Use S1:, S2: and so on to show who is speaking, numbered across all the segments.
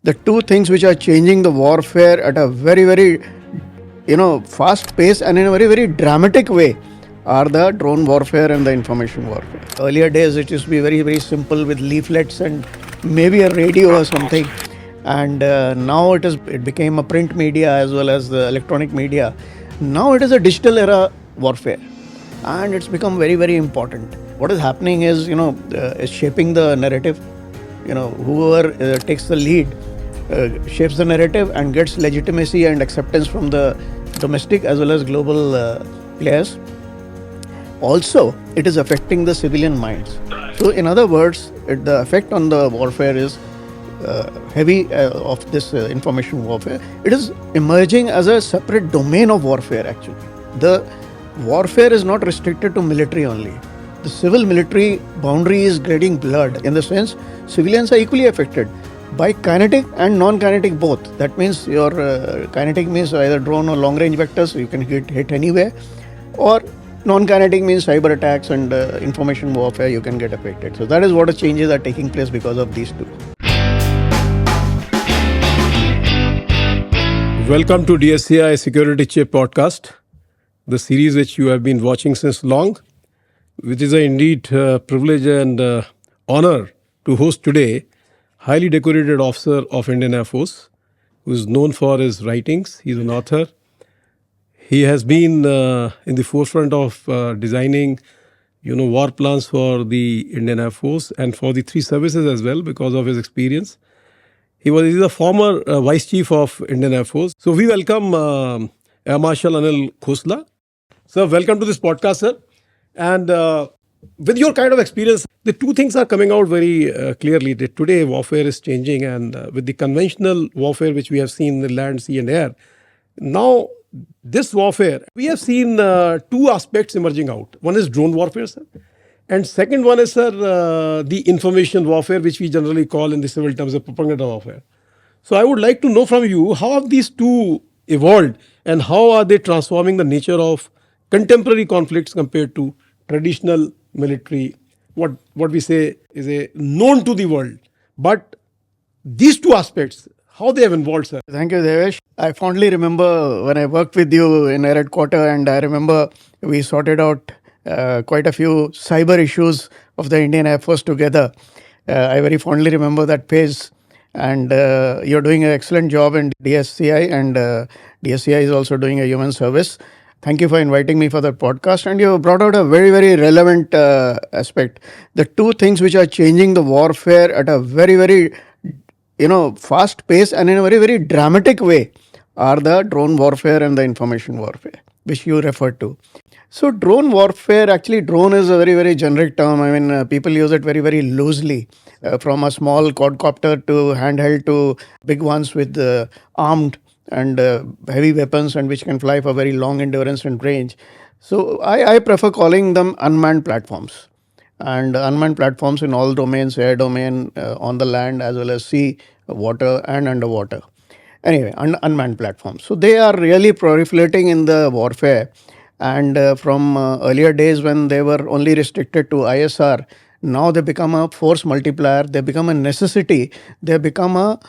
S1: the two things which are changing the warfare at a very fast pace and in a very dramatic way are the drone warfare and the information warfare. Earlier days it used to be very simple with leaflets and maybe a radio or something, and now it became a print media as well as the electronic media. Now it is a digital era warfare, and it's become very important. What is happening is is shaping the narrative. Whoever takes the lead shapes the narrative and gets legitimacy and acceptance from the domestic as well as global players. Also, it is affecting the civilian minds. So in other words, the effect on the warfare is heavy of this information warfare. It is emerging as a separate domain of warfare. Actually, the warfare is not restricted to military only. The civil military boundary is getting blurred. In the sense, civilians are equally affected by kinetic and non-kinetic both. That means your kinetic means either drone or long-range vectors, so you can hit anywhere, or non-kinetic means cyber attacks and information warfare, you can get affected. So that is what the changes are taking place because of these two.
S2: Welcome to DSCI Security Chip Podcast, the series which you have been watching since long, which is indeed privilege and honor to host today highly decorated officer of Indian Air Force, who is known for his writings. He's an author. He has been in the forefront of designing, war plans for the Indian Air Force and for the three services as well because of his experience. He's a former Vice Chief of Indian Air Force. So we welcome Air Marshal Anil Khosla. Sir, welcome to this podcast, sir. And with your kind of experience, the two things are coming out very clearly. That today warfare is changing, and with the conventional warfare which we have seen in the land, sea and air, now this warfare, we have seen two aspects emerging out. One is drone warfare, sir. And second one is, sir, the information warfare, which we generally call in the civil terms of propaganda warfare. So I would like to know from you, how have these two evolved and how are they transforming the nature of contemporary conflicts compared to traditional military, what we say is a known to the world. But these two aspects, how they have evolved, sir?
S1: Thank you, Devesh. I fondly remember when I worked with you in Air Headquarters, and I remember we sorted out quite a few cyber issues of the Indian Air Force together. I very fondly remember that phase, and you're doing an excellent job in DSCI, and DSCI is also doing a human service. Thank you for inviting me for that podcast, and you brought out a very relevant aspect. The two things which are changing the warfare at a very fast pace and in a very dramatic way are the drone warfare and the information warfare, which you referred to. So drone warfare, actually drone is a very generic term. I mean, people use it very loosely, from a small quadcopter to handheld to big ones with armed and heavy weapons, and which can fly for very long endurance and range. So I prefer calling them unmanned platforms. And unmanned platforms in all domains, air domain, on the land as well as sea, water and underwater. Anyway, unmanned platforms. So they are really proliferating in the warfare. And from earlier days when they were only restricted to ISR, now they become a force multiplier, they become a necessity, they become a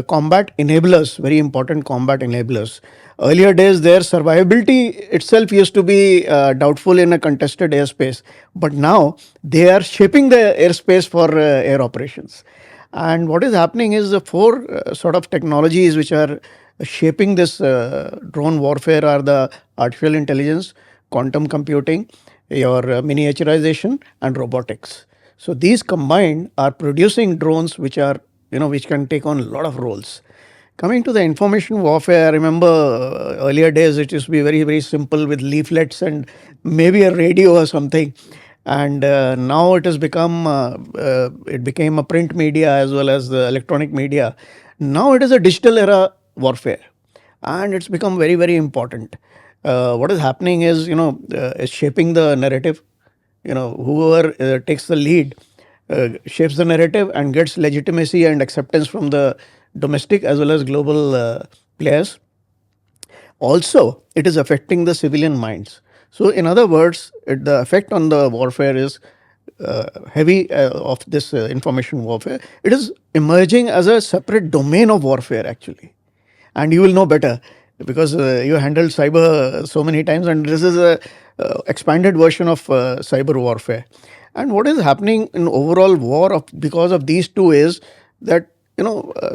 S1: combat enablers, very important combat enablers. Earlier days, their survivability itself used to be doubtful in a contested airspace, but now they are shaping the airspace for air operations. And what is happening is the four sort of technologies which are shaping this drone warfare are the artificial intelligence, quantum computing, your miniaturization, and robotics. So these combined are producing drones which are which can take on a lot of roles. Coming to the information warfare, I remember earlier days it used to be very simple with leaflets and maybe a radio or something. And now it has it became a print media as well as the electronic media. Now it is a digital era warfare, and it's become very important. What is happening is, is shaping the narrative. Whoever takes the lead shapes the narrative and gets legitimacy and acceptance from the domestic as well as global players. Also, it is affecting the civilian minds. So in other words, the effect on the warfare is heavy of this information warfare. It is emerging as a separate domain of warfare, actually. And you will know better because you handled cyber so many times, and this is a expanded version of cyber warfare. And what is happening in overall war because of these two is that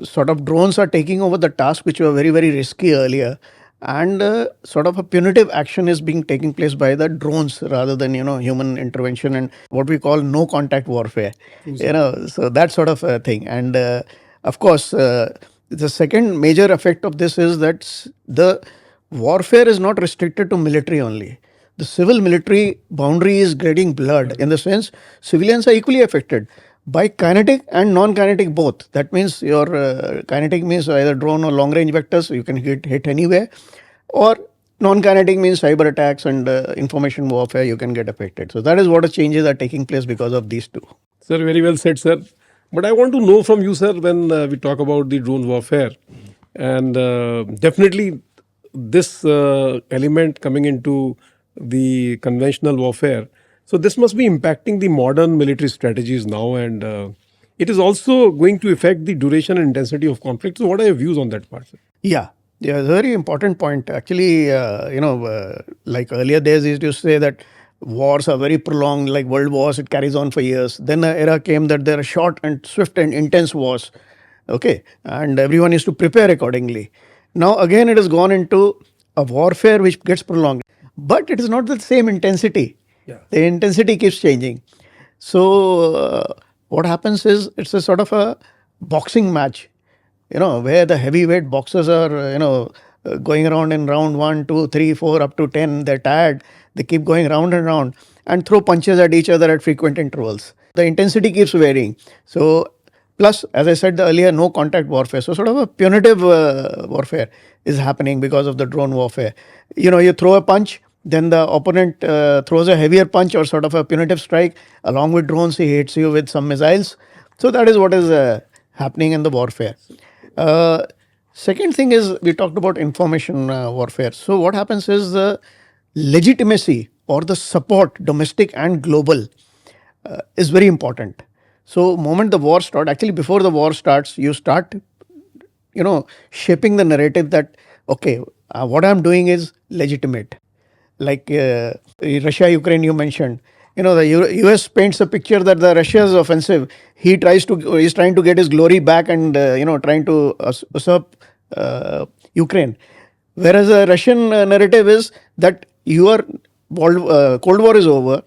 S1: sort of drones are taking over the task which were very very risky earlier, and sort of a punitive action is being taking place by the drones rather than human intervention, and what we call no contact warfare. So that sort of a thing. And of course, the second major effect of this is that the warfare is not restricted to military only. The civil military boundary is getting blurred, in the sense civilians are equally affected by kinetic and non-kinetic both. That means your kinetic means either drone or long-range vectors, you can hit anywhere, or non-kinetic means cyber attacks and information warfare, you can get affected. So that is what the changes are taking place because of these two.
S2: Sir, very well said, sir. But I want to know from you, sir, when we talk about the drone warfare, and definitely this element coming into the conventional warfare. So this must be impacting the modern military strategies now, and it is also going to affect the duration and intensity of conflict. So what are your views on that part, sir?
S1: Yeah, yeah, very important point. Actually, like earlier days used to say that wars are very prolonged, like world wars, it carries on for years. Then an era came that there are short and swift and intense wars. Okay, and everyone is to prepare accordingly. Now again, it has gone into a warfare which gets prolonged, but it is not the same intensity.
S2: Yeah.
S1: The intensity keeps changing. So what happens is it's a sort of a boxing match, where the heavyweight boxers are, going around in round 1, 2, 3, 4, up to 10. They're tired. They keep going round and round and throw punches at each other at frequent intervals. The intensity keeps varying. So, plus, as I said earlier, no contact warfare. So, sort of a punitive warfare is happening because of the drone warfare. You throw a punch, then the opponent throws a heavier punch or sort of a punitive strike. Along with drones, he hits you with some missiles. So, that is what is happening in the warfare. Second thing is, we talked about information warfare. So what happens is the legitimacy or the support, domestic and global, is very important. So moment the war starts, actually before the war starts, you start, shaping the narrative that, okay, what I'm doing is legitimate. Like Russia, Ukraine, you mentioned. The US paints a picture that the Russia's offensive. He's trying to get his glory back and trying to usurp Ukraine. Whereas the Russian narrative is that Cold War is over.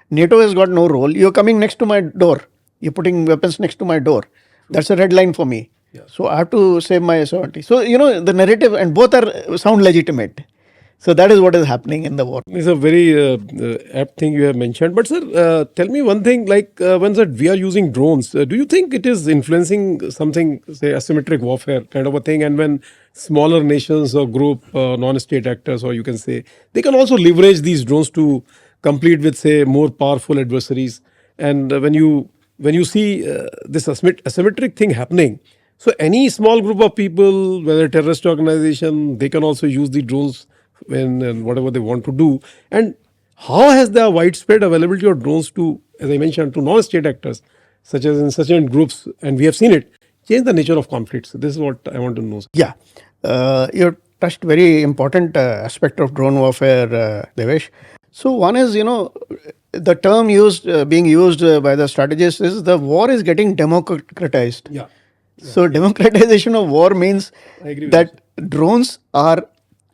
S1: NATO has got no role. You're coming next to my door. You're putting weapons next to my door. That's a red line for me. Yeah. So I have to save my sovereignty. So the narrative, and both are sound legitimate. So that is what is happening in the war.
S2: It's a very apt thing you have mentioned. But sir, tell me one thing, like when we are using drones, do you think it is influencing something, say asymmetric warfare kind of a thing? And when smaller nations or group, non-state actors, or you can say, they can also leverage these drones to compete with, say, more powerful adversaries. And when you see this asymmetric thing happening, so any small group of people, whether terrorist organization, they can also use the drones when whatever they want to do. And how has the widespread availability of drones to, as I mentioned, to non-state actors, such as insurgent groups, and we have seen it, change the nature of conflicts? So this is what I want to know.
S1: Yeah, you touched very important aspect of drone warfare, Devesh. So one is, the term being used by the strategists is the war is getting democratized.
S2: Yeah.
S1: So democratization of war means that drones are,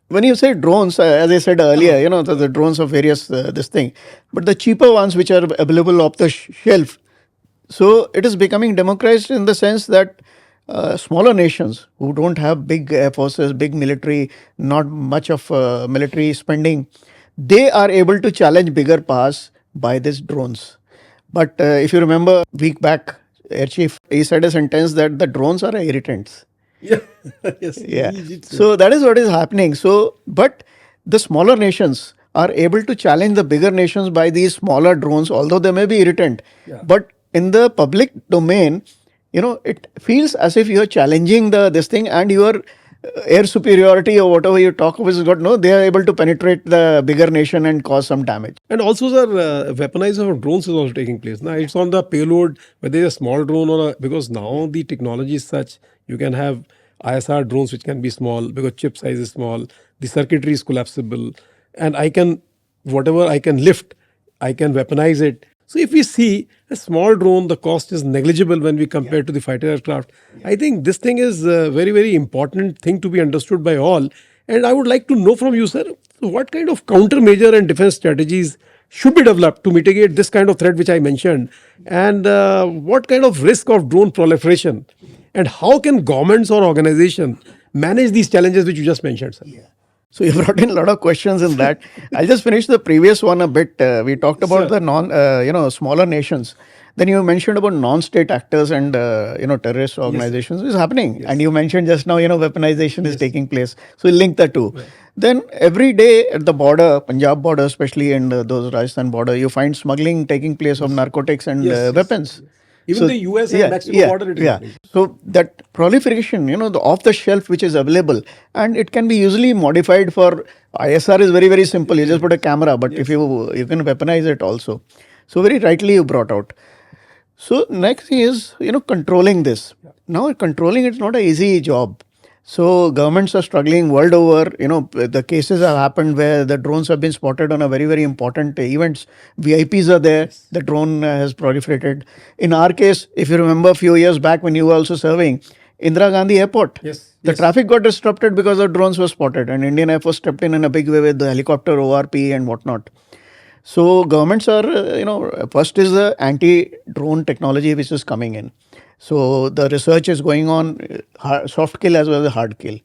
S1: when you say drones, as I said earlier, the drones of various this thing, but the cheaper ones which are available off the shelf. So it is becoming democratized in the sense that smaller nations who don't have big air forces, big military, not much of military spending, they are able to challenge bigger powers by these drones. But if you remember, week back, Air Chief, he said a sentence that the drones are irritants.
S2: Yeah. Yes.
S1: Yeah. So that is what is happening. So, but the smaller nations are able to challenge the bigger nations by these smaller drones, although they may be irritant. Yeah. But in the public domain, it feels as if you are challenging this thing, and you are air superiority or whatever you talk of is got no, they are able to penetrate the bigger nation and cause some damage.
S2: And also, sir, weaponization of drones is also taking place. Now, it's on the payload, whether it's a small drone or because now the technology is such, you can have ISR drones which can be small because chip size is small, the circuitry is collapsible, and whatever I can lift, I can weaponize it. So, if we see a small drone, the cost is negligible when we compare to the fighter aircraft. I think this thing is a very, very important thing to be understood by all. And I would like to know from you, sir, what kind of countermeasure and defense strategies should be developed to mitigate this kind of threat which I mentioned? And what kind of risk of drone proliferation? And how can governments or organizations manage these challenges which you just mentioned, sir?
S1: So you brought in a lot of questions in that. I'll just finish the previous one a bit. We talked about
S2: Sure.
S1: the smaller nations. Then you mentioned about non-state actors and terrorist organizations is happening. And you mentioned just now weaponization is taking place. So we link the two.
S2: Right.
S1: Then every day at the border, Punjab border especially, and those Rajasthan border, you find smuggling taking place of narcotics and weapons.
S2: Even the US and Mexico border, it is happening.
S1: So that proliferation, the off the shelf which is available, and it can be usually modified for ISR is very, very simple. You just put a camera, but if you can weaponize it also. So very rightly you brought out. So next is, controlling this. Now controlling it's not an easy job. So governments are struggling world over. The cases have happened where the drones have been spotted on a very, very important events. VIPs are there. The drone has proliferated. In our case, if you remember a few years back when you were also serving, Indira Gandhi Airport.
S2: Yes.
S1: The traffic got disrupted because the drones were spotted, and Indian Air Force stepped in a big way with the helicopter ORP and whatnot. So governments are, first is the anti-drone technology which is coming in. So the research is going on, soft kill as well as hard kill.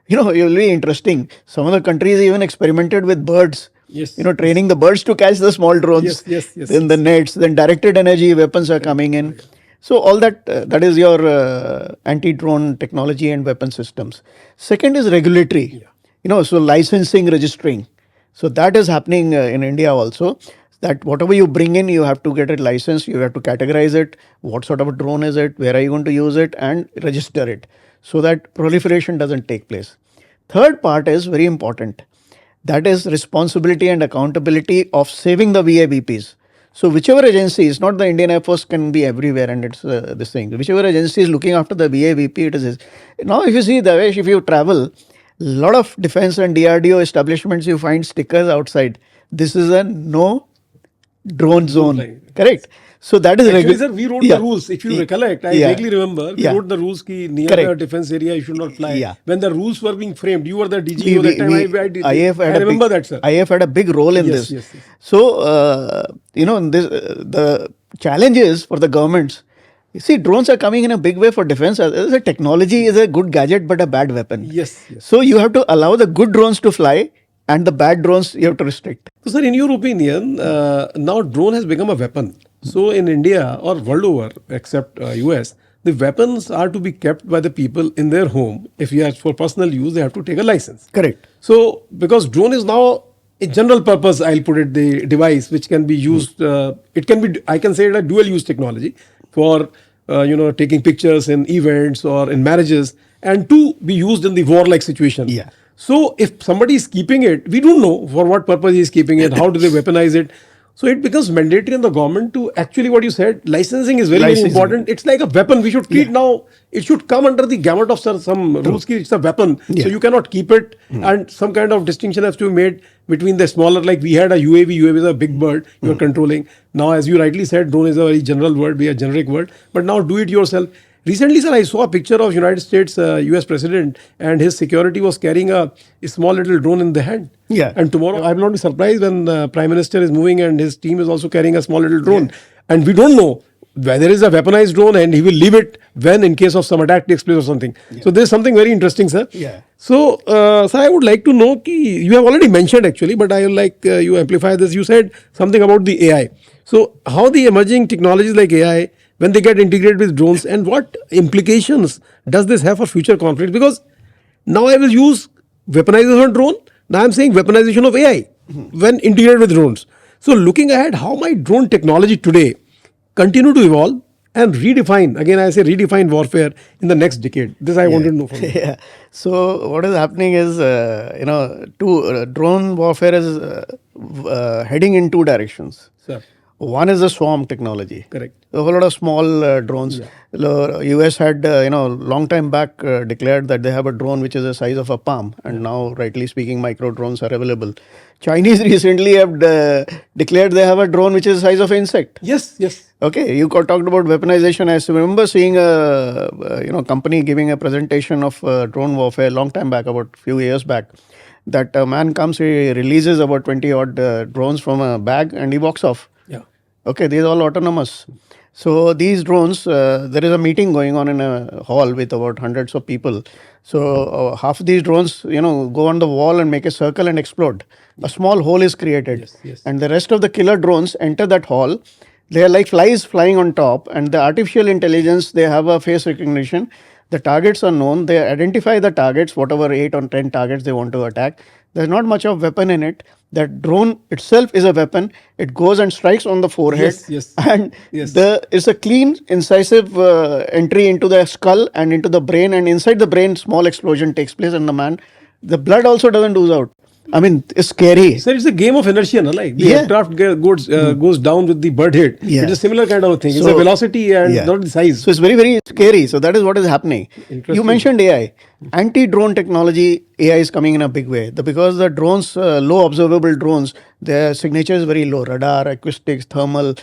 S1: It will be interesting. Some of the countries even experimented with birds.
S2: Yes.
S1: Training the birds to catch the small drones.
S2: Yes.
S1: Then the nets, then directed energy weapons are coming in. So all that is your anti-drone technology and weapon systems. Second is regulatory. So licensing, registering. So that is happening in India also. That whatever you bring in, you have to get it licensed, you have to categorize it, what sort of a drone is it, where are you going to use it, and register it so that proliferation doesn't take place. Third part is very important. That is responsibility and accountability of saving the VABPs. So whichever agency is not the Indian Air Force can be everywhere and it's this thing. Whichever agency is looking after the VABP, it is. Now if you see, Devesh, if you travel, lot of defense and DRDO establishments, you find stickers outside. This is a no drone zone. Correct? So that is
S2: Actually, sir, we wrote the rules. If you recollect, I vaguely remember, we wrote the rules ki near the defense area you should not fly. When the rules were being framed, you were the DGO that time. I remember that, sir.
S1: IAF had a big role in this.
S2: Yes.
S1: So, the challenge is for the governments. You see, drones are coming in a big way for defense. The technology is a good gadget but a bad weapon.
S2: Yes.
S1: So you have to allow the good drones to fly and the bad drones you have to restrict.
S2: So, sir, in your opinion, now drone has become a weapon. So, in India or world over, except US, the weapons are to be kept by the people in their home. If you are for personal use, they have to take a license.
S1: Correct.
S2: So, because drone is now a general purpose, I'll put it, the device which can be used, it can be, I can say it a dual use technology for, taking pictures in events or in marriages and to be used in the warlike situation.
S1: Yeah.
S2: So, if somebody is keeping it, we don't know for what purpose he is keeping it, how do they weaponize it. So, it becomes mandatory in the government to actually what you said, licensing is very important. It's like a weapon. We should treat now, it should come under the gamut of some rules. It's a weapon. So, you cannot keep it and some kind of distinction has to be made between the smaller, like we had a UAV. UAV is a big bird you are controlling. Now, as you rightly said, drone is a very general word, be a generic word. But now do it yourself. Recently, sir, I saw a picture of United States US President and his security was carrying a small little drone in the hand.
S1: Yeah.
S2: And tomorrow, I will not be surprised when the Prime Minister is moving and his team is also carrying a small little drone. And we don't know whether it is a weaponized drone and he will leave it when in case of some attack takes place or something. So there is something very interesting, sir. So, sir, I would like to know, you have already mentioned actually, but I would like you amplify this. You said something about the AI. So how the emerging technologies like AI, when they get integrated with drones and what implications does this have for future conflicts? Because now I will use weaponization of drone. Now I am saying weaponization of AI when integrated with drones. So looking ahead, how might drone technology today continue to evolve and redefine, again I say redefine warfare in the next decade? This I wanted to know from you.
S1: Yeah. So what is happening is, drone warfare is heading in two directions.
S2: Sir.
S1: One is the swarm technology.
S2: Correct.
S1: A whole lot of small drones.
S2: Yeah.
S1: US had, long time back declared that they have a drone which is the size of a palm, and now, rightly speaking, micro drones are available. Chinese recently have declared they have a drone which is the size of an insect.
S2: Yes, yes.
S1: Okay, you talked about weaponization. I remember seeing a company giving a presentation of drone warfare a long time back, about few years back. That a man comes, he releases about 20 odd drones from a bag, and he walks off.
S2: Yeah.
S1: Okay, these are all autonomous. So these drones, there is a meeting going on in a hall with about hundreds of people. So half of these drones, go on the wall and make a circle and explode. A small hole is created,
S2: Yes, yes.
S1: and the rest of the killer drones enter that hall. They are like flies flying on top, and the artificial intelligence, they have a face recognition. The targets are known. They identify the targets, whatever 8 or 10 targets they want to attack. There's not much of weapon in it. That drone itself is a weapon. It goes and strikes on the forehead.
S2: Yes, yes.
S1: And
S2: Yes.
S1: it's a clean, incisive entry into the skull and into the brain. And inside the brain, small explosion takes place, and the blood also doesn't ooze out. I mean, it's scary.
S2: Sir, it's a game of inertia, no? Like the
S1: Yeah.
S2: aircraft goes down with the bird hit.
S1: Yeah.
S2: It's a similar kind of a thing. It's
S1: So-
S2: a velocity and
S1: Yeah.
S2: not the size.
S1: So it's very, very scary. So that is what is happening.
S2: Interesting.
S1: You mentioned AI. Anti-drone technology, AI is coming in a big way. Because the drones, low observable drones, their signature is very low. Radar, acoustics, thermal,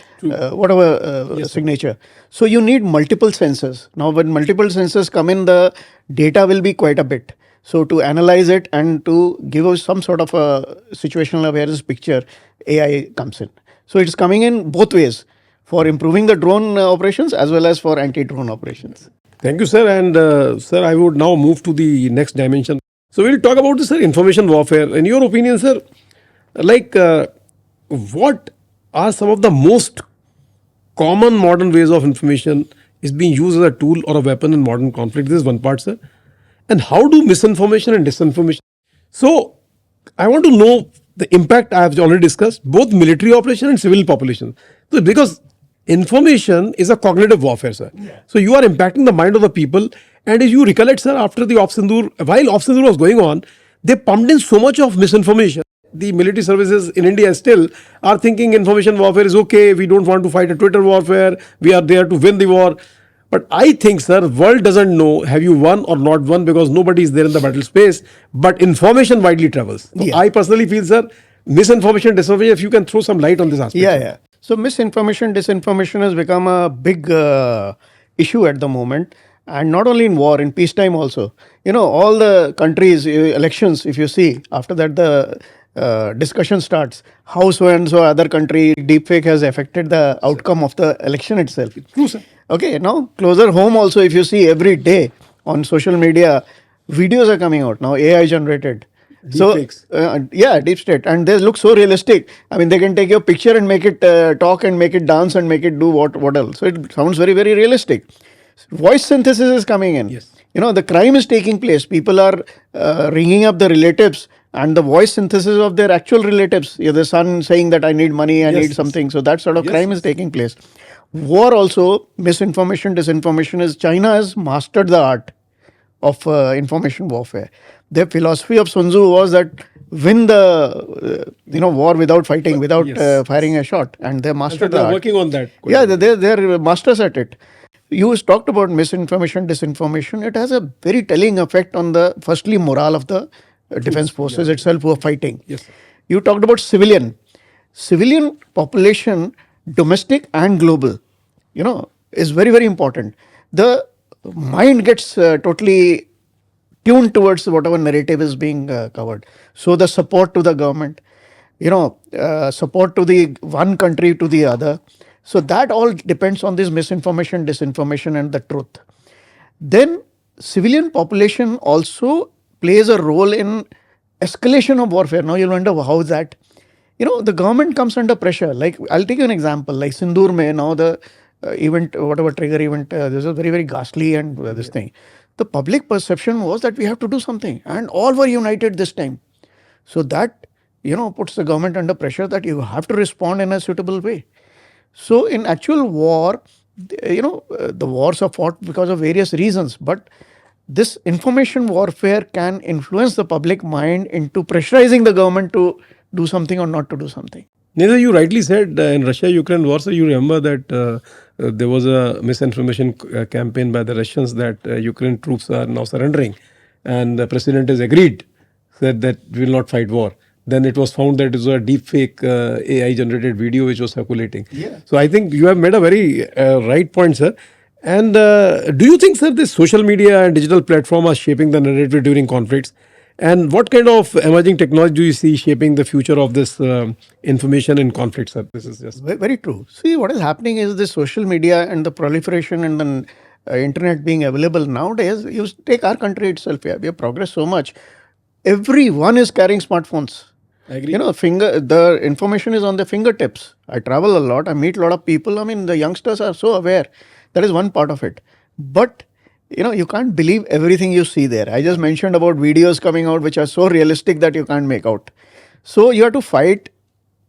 S1: whatever
S2: Yes, sir.
S1: signature. So you need multiple sensors. Now when multiple sensors come in, the data will be quite a bit. So to analyze it and to give us some sort of a situational awareness picture, AI comes in. So it's coming in both ways, for improving the drone operations as well as for anti-drone operations.
S2: Thank you, sir. And sir, I would now move to the next dimension. So we'll talk about this, sir, information warfare. In your opinion, sir, like what are some of the most common modern ways of information is being used as a tool or a weapon in modern conflict? This is one part, sir. And how do misinformation and disinformation? So I want to know the impact I have already discussed, both military operation and civil population. So because information is a cognitive warfare, sir. So you are impacting the mind of the people. And as you recollect, sir, after the while Op Sindoor was going on, they pumped in so much of misinformation. The military services in India still are thinking information warfare is okay. We don't want to fight a Twitter warfare. We are there to win the war. But I think, sir, world doesn't know have you won or not won because nobody is there in the battle space. But information widely travels. So
S1: Yeah.
S2: I personally feel, sir, misinformation, disinformation, if you can throw some light on this aspect.
S1: Yeah, yeah. So misinformation, disinformation has become a big issue at the moment, and not only in war, in peacetime also. All the countries, elections, if you see, after that the discussion starts. How so and so other country deepfake has affected the outcome of the election itself.
S2: True, sir.
S1: Okay, now closer home also, if you see every day on social media, videos are coming out now, AI generated.
S2: Deepfakes.
S1: Yeah, deep state, and they look so realistic. I mean, they can take your picture and make it talk and make it dance and make it do what else. So it sounds very, very realistic. Voice synthesis is coming in.
S2: Yes.
S1: The crime is taking place. People are ringing up the relatives and the voice synthesis of their actual relatives. The son saying that I need money, I
S2: Yes,
S1: need
S2: yes.
S1: something. So that sort of
S2: Yes,
S1: crime is taking place. War also, misinformation, disinformation is, China has mastered the art of information warfare. Their philosophy of Sun Tzu was that win the war without fighting, without
S2: Yes.
S1: firing a shot, and they
S2: And
S1: mastered
S2: they
S1: the
S2: are
S1: art.
S2: working on that.
S1: Yeah, they're masters at it. You talked about misinformation, disinformation. It has a very telling effect on the, firstly, morale of the defense forces itself who are fighting.
S2: Yes, sir.
S1: You talked about civilian population, domestic and global, is very, very important. The mind gets totally tuned towards whatever narrative is being covered. So the support to the government, support to the one country to the other. So that all depends on this misinformation, disinformation, and the truth. Then civilian population also plays a role in escalation of warfare. Now you'll wonder how is that? The government comes under pressure. Like, I'll take you an example. Like Sindoor mein, now the event, whatever trigger event, this is very, very ghastly and this thing. The public perception was that we have to do something, and all were united this time. So that, puts the government under pressure that you have to respond in a suitable way. So in actual war, the wars are fought because of various reasons, but this information warfare can influence the public mind into pressurizing the government to do something or not to do something.
S2: Neither you rightly said in Russia-Ukraine war, so you remember that there was a misinformation campaign by the Russians that Ukraine troops are now surrendering, and the president has agreed, said that we will not fight war. Then it was found that it was a deep fake AI-generated video which was circulating.
S1: Yeah.
S2: So I think you have made a very right point, sir. And do you think, sir, this social media and digital platform are shaping the narrative during conflicts? And what kind of emerging technology do you see shaping the future of this information in conflict, sir? This is just
S1: Very true. See, what is happening is the social media and the proliferation and the internet being available nowadays. You take our country itself, yeah, we have progressed so much. Everyone is carrying smartphones.
S2: I agree.
S1: The information is on their fingertips. I travel a lot. I meet a lot of people. I mean, the youngsters are so aware. That is one part of it. But you can't believe everything you see there. I just mentioned about videos coming out which are so realistic that you can't make out. So you have to fight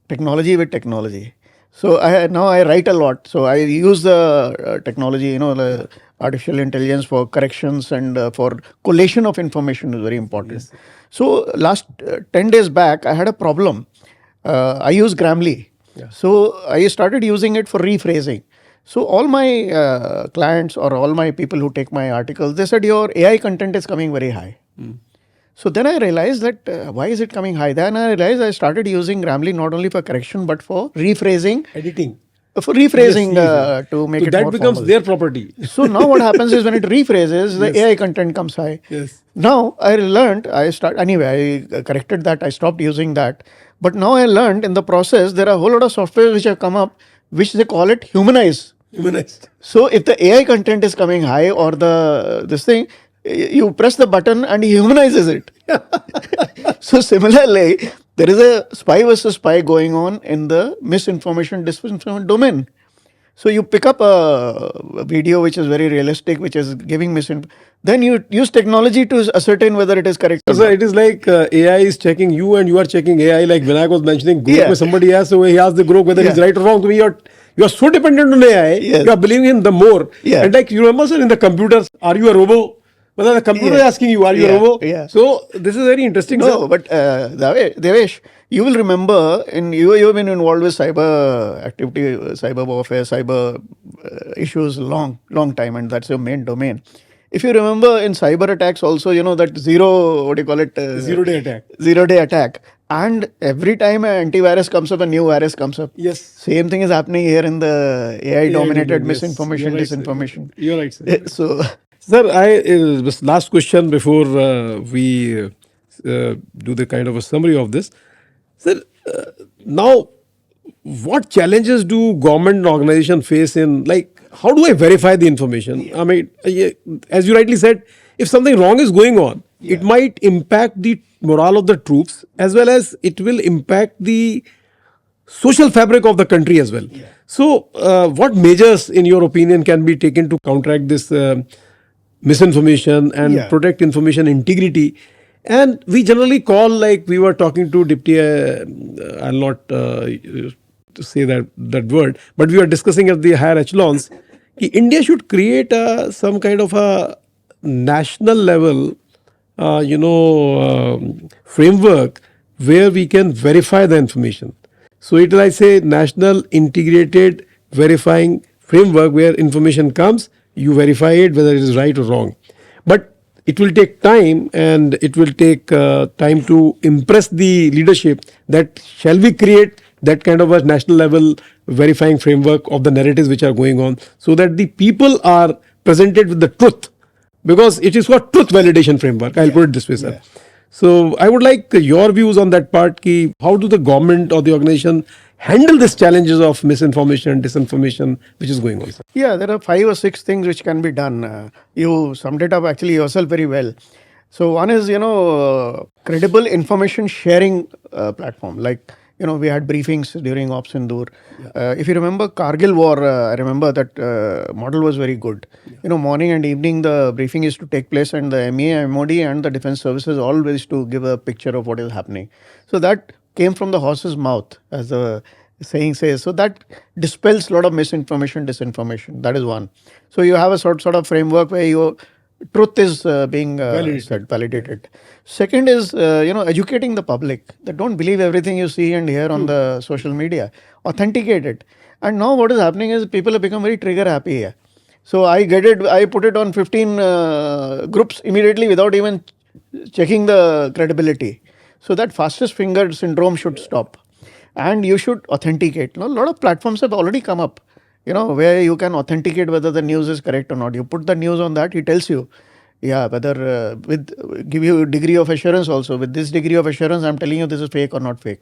S1: technology with technology. So now I write a lot. So I use the technology, the artificial intelligence for corrections and for collation of information is very important. Yes. So last 10 days back, I had a problem. I use Grammarly. Yeah. So I started using it for rephrasing. So all my clients or all my people who take my articles, they said your AI content is coming very high. So then I realized that why is it coming high? Then I realized I started using Grammarly not only for correction but for rephrasing.
S2: editing.
S1: For rephrasing to make
S2: So
S1: it
S2: that
S1: more
S2: becomes
S1: formal.
S2: their property.
S1: So now what happens is when it rephrases, the AI content comes high.
S2: Yes.
S1: Now I learned, anyway, I corrected that, I stopped using that. But now I learned in the process, there are a whole lot of software which have come up, which they call it humanize.
S2: Humanized.
S1: So if the AI content is coming high or this thing, you press the button and he humanizes it. So similarly, there is a spy versus spy going on in the misinformation, disinformation domain. So you pick up a video which is very realistic, which is giving misinformation. Then you use technology to ascertain whether it is correct.
S2: So it is like AI is checking you and you are checking AI. Like Vinayak was mentioning, Grok,
S1: Yeah.
S2: somebody asked, so he asked the Grok whether he's
S1: Yeah.
S2: right or wrong. So you are so dependent on AI,
S1: Yes.
S2: you are believing him the more.
S1: Yeah.
S2: And like you remember, sir, in the computers, are you a robo? Well, the computer is
S1: Yeah.
S2: asking you, are you a
S1: Yeah.
S2: robo?
S1: Yeah.
S2: So this is very interesting, sir.
S1: No, but Devesh, you will remember, you've been involved with cyber activity, cyber warfare, cyber issues long time, and that's your main domain. If you remember in cyber attacks also, that
S2: Zero-day attack.
S1: 0 day attack. And every time an antivirus comes up, a new virus comes up.
S2: Yes.
S1: Same thing is happening here in the AI dominated
S2: yes.
S1: misinformation,
S2: You're right, sir.
S1: disinformation.
S2: You're right, sir.
S1: So,
S2: Sir, this last question before we do the kind of a summary of this. Sir, now, what challenges do government and organization face in, like, how do I verify the information? I mean, as you rightly said, if something wrong is going on, it might impact the morale of the troops as well as it will impact the social fabric of the country as well. So, what measures, in your opinion, can be taken to counteract this misinformation and protect information integrity? And we generally call, like we were talking to Deputy, I'll not say that word, but we were discussing at the higher echelons, India should create some kind of a national level, framework where we can verify the information. So it is, I say, national integrated verifying framework where information comes, you verify it whether it is right or wrong. But it will take time, and it will take time to impress the leadership that shall we create that kind of a national level verifying framework of the narratives which are going on, so that the people are presented with the truth, because it is what truth validation framework. I'll put it this way, sir. So I would like your views on that part. Ki how do the government or the organization handle these challenges of misinformation and disinformation which is going on, sir?
S1: yeah, there are 5 or 6 things which can be done. You summed it up actually yourself very well. So one is, credible information sharing platform. Like, we had briefings during Ops Sindoor. If you remember Kargil war, I remember that model was very good. Morning and evening the briefing is to take place, and the MEA, MOD and the defense services always to give a picture of what is happening. So that came from the horse's mouth, as the saying says. So that dispels a lot of misinformation, disinformation. That is one. So you have a sort of framework where your truth is being validated. Second is educating the public that don't believe everything you see and hear on the social media. Authenticate it. And now what is happening is people have become very trigger happy here. So I get it. I put it on 15 groups immediately without even checking the credibility. So that fastest finger syndrome should stop, and you should authenticate. A lot of platforms have already come up, where you can authenticate whether the news is correct or not. You put the news on that, he tells you, yeah, whether with give you a degree of assurance also. With this degree of assurance, I'm telling you this is fake or not fake.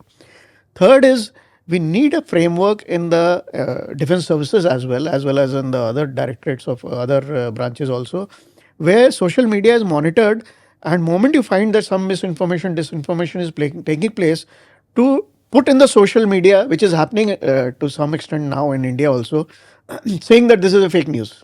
S1: Third is we need a framework in the defense services as well as in the other directorates of other branches also, where social media is monitored, and moment you find that some misinformation, disinformation is taking place, to put in the social media, which is happening to some extent now in India also, saying that this is a fake news.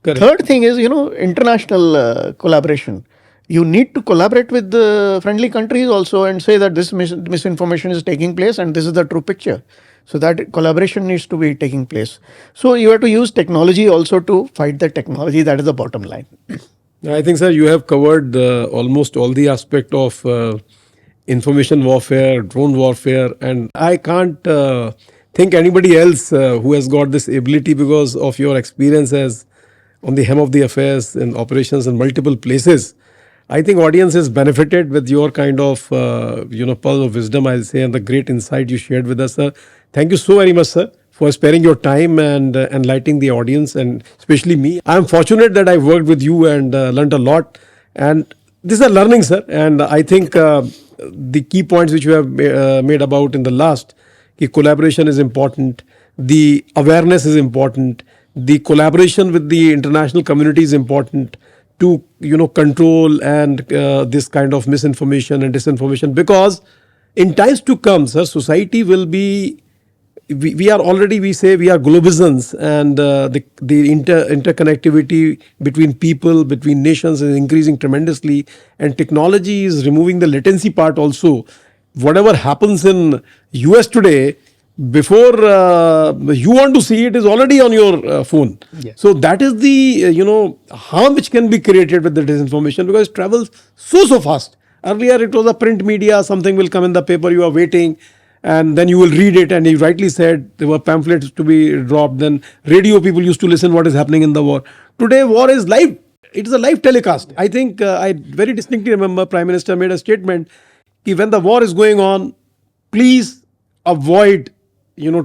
S2: Correct.
S1: Third thing is, international collaboration. You need to collaborate with the friendly countries also and say that this misinformation is taking place and this is the true picture. So that collaboration needs to be taking place. So you have to use technology also to fight the technology. That is the bottom line.
S2: I think, sir, you have covered almost all the aspect of information warfare, drone warfare, and I can't think anybody else who has got this ability because of your experience as on the hem of the affairs and operations in multiple places. I think audience is benefited with your kind of pearl of wisdom, I'll say, and the great insight you shared with us, sir. Thank you so very much, sir, for sparing your time and enlightening the audience and especially me. I am fortunate that I worked with you and learnt a lot. And this is a learning, sir. And I think the key points which you have made about in the last, collaboration is important, the awareness is important, the collaboration with the international community is important to control and this kind of misinformation and disinformation, because in times to come, sir, society will be, we are already, we say we are globalizers, and the interconnectivity between people, between nations is increasing tremendously, and technology is removing the latency part also. Whatever happens in US today, before you want to see it, is already on your phone.
S1: Yes.
S2: So that is the harm which can be created with the disinformation, because it travels so fast. Earlier it was a print media, something will come in the paper, you are waiting, and then you will read it, and you rightly said there were pamphlets to be dropped. Then radio, people used to listen what is happening in the war. Today war is live. It is a live telecast. I think I very distinctly remember Prime Minister made a statement that when the war is going on, please avoid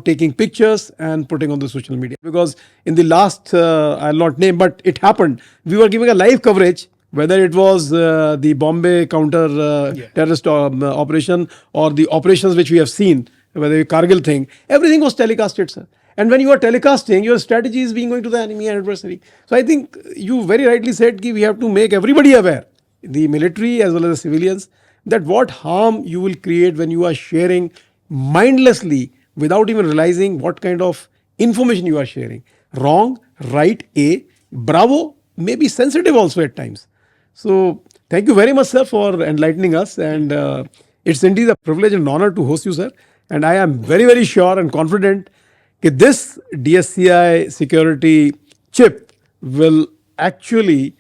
S2: taking pictures and putting on the social media, because in the last I'll not name, but it happened, we were giving a live coverage, whether it was the Bombay counter terrorist operation or the operations which we have seen, whether the Kargil thing, everything was telecasted, sir. And when you are telecasting, your strategy is being going to the enemy and adversary. So I think you very rightly said that we have to make everybody aware, the military as well as the civilians, that what harm you will create when you are sharing mindlessly without even realizing what kind of information you are sharing. Wrong, right, A, bravo, may be sensitive also at times. So thank you very much, sir, for enlightening us. And it's indeed a privilege and honor to host you, sir. And I am very sure and confident that this DSCI security chip will actually,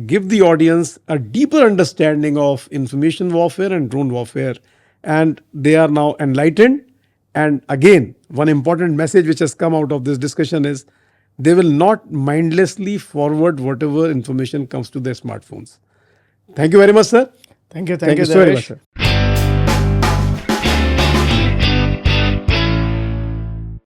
S2: give the audience a deeper understanding of information warfare and drone warfare. And they are now enlightened. And again, one important message which has come out of this discussion is they will not mindlessly forward whatever information comes to their smartphones. Thank you very much, sir.
S1: Thank you.
S2: Thank you so very much,
S1: Devesh.
S2: sir.